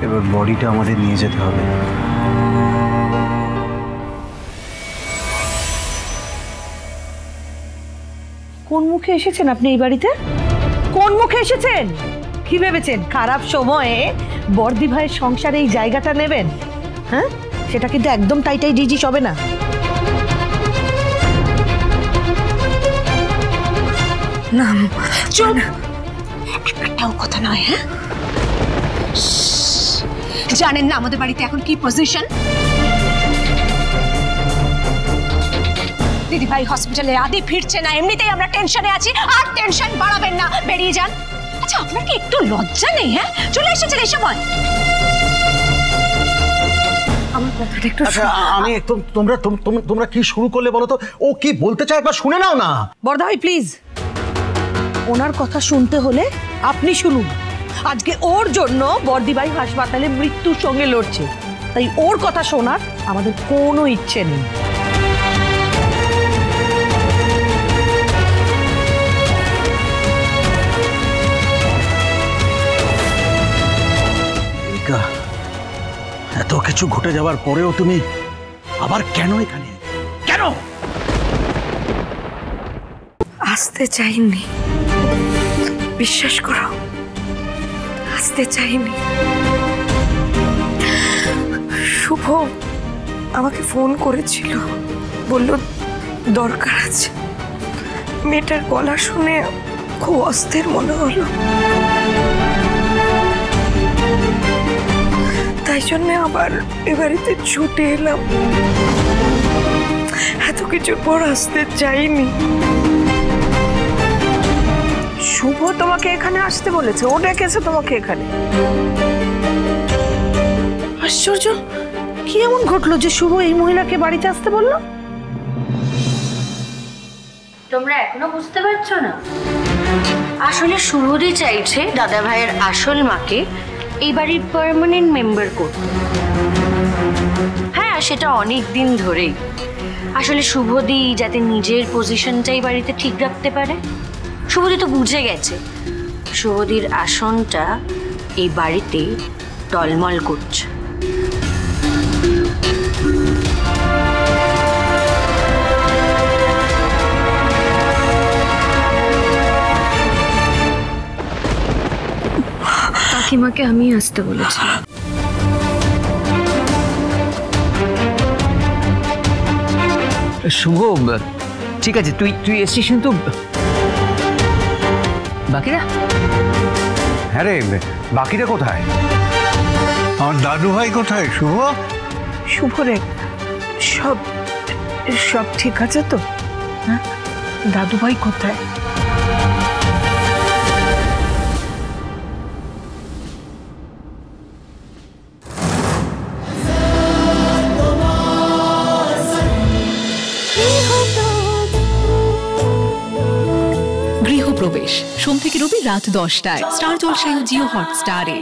এবার বডিটা আমাদের নিয়ে যেতে হবে। কোন মুখে এসেছেন আপনি এই বাড়িতে? কোন মুখে এসেছেন? কি ভেবেছেন খারাপ সময়ে বর্দি ভাইয়ের সংসারে এই জায়গাটা নেবেন? হ্যাঁ, সেটা কিন্তু একদম টাইটাই ডিজিস হবে না। না চুপ, একটাও কথা নয়। হ্যাঁ, জানেন না আমাদের বাড়িতে এখন কি পজিশন? দিদি ভাই হসপিটালে আদি ফিরছে না, এমনিতেই আমরা টেনশনে আছি, আর টেনশন বাড়াবেন না, বেরিয়ে যান। আচ্ছা, আপনার কি একটু লজ্জা নেই? হ্যাঁ, চলে এসেছেন এই সময়। আমার কথাটা একটু আমি তোমরা কি শুরু করলে বলো তো? ও কি বলতে চায় একবার শুনে নাও না। বর্দা ভাই প্লিজ, ওনার কথা শুনতে হলে আপনি শুনুন। আজকে ওর জন্য বর্দি ভাই হাসপাতালে মৃত্যুর সঙ্গে লড়ছে, তাই ওর কথা শোনার আমাদের কোনো ইচ্ছে নেই। এত কিছু ঘটে যাওয়ার পরেও তুমি আবার কেন এখানে? কেন আসতে চাইনি? বিশ্বাস করো, আসতে চাইনি। শুভ আমাকে ফোন করেছিল, বলল দরকার আছে। মেয়েটার গলা শুনে খুব অস্থির মনে হলো, তাই জন্য আবার এ বাড়িতে ছুটে এলাম। এত কিছুর পর আসতে চাইনি। শুভ তোমাকে এখানে আসতে বলেছে? ও ডেকেছে তোমাকে এখানে? আশ্চর্য, কি এমন ঘটলো যে শুভ এই মহিলাকে বাড়িতে আসতে বললো? তোমরা এখনো বুঝতে পারছো না? আসলে শুভদি চাইছে দাদা ভাইয়ের আসল মাকে এই বাড়ির পার্মানেন্ট মেম্বার করতে। হ্যাঁ, সেটা অনেক দিন ধরেই। আসলে শুভদি যাতে নিজের পজিশনটাই বাড়িতে ঠিক রাখতে পারে। শুভদি তো বুঝে গেছে শুভদির আসনটা এই বাড়িতে টলমল করছে। কাকিমাকে আমি আসতে বলেছি। শুভ, ঠিক আছে, তুই এসছিস, কিন্তু বাকিরা? হ্যাঁ রে, বাকিরা কোথায়? আমার দাদু ভাই কোথায়? শুভ, শুভ রে, সব ঠিক আছে তো? হ্যাঁ, দাদু ভাই কোথায়? গৃহপ্রবেশ সোম থেকে রবি রাত 10টায় স্টার জলসায় ও জিও হটস্টারে।